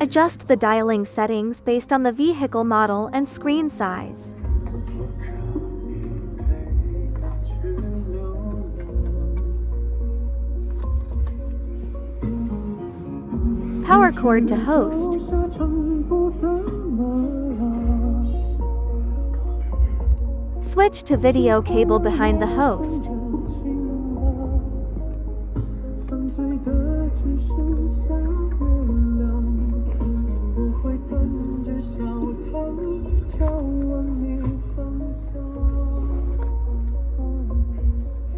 Adjust the dialing settings based on the vehicle model and screen size. Power cord to host. Switch to video cable behind the host.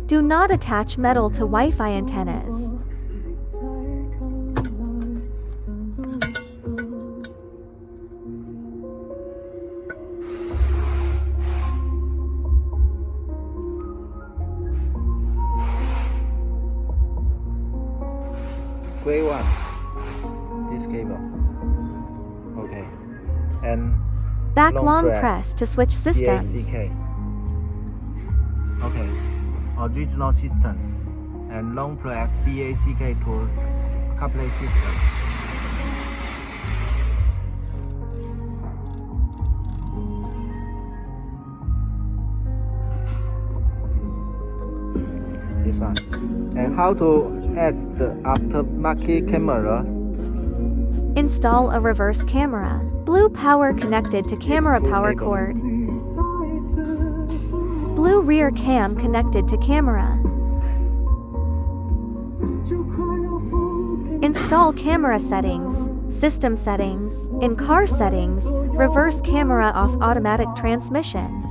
Do not attach metal to Wi-Fi antennas. Gray one. This cable. Okay. And Back long press to switch systems. BACK. Okay. Original system. And long press BACK to CarPlay system. This one. And how to add the aftermarket camera? Install a reverse camera. Blue power connected to camera power cord. Blue rear cam connected to camera. Install camera settings, system settings, in-car settings, reverse camera off automatic transmission.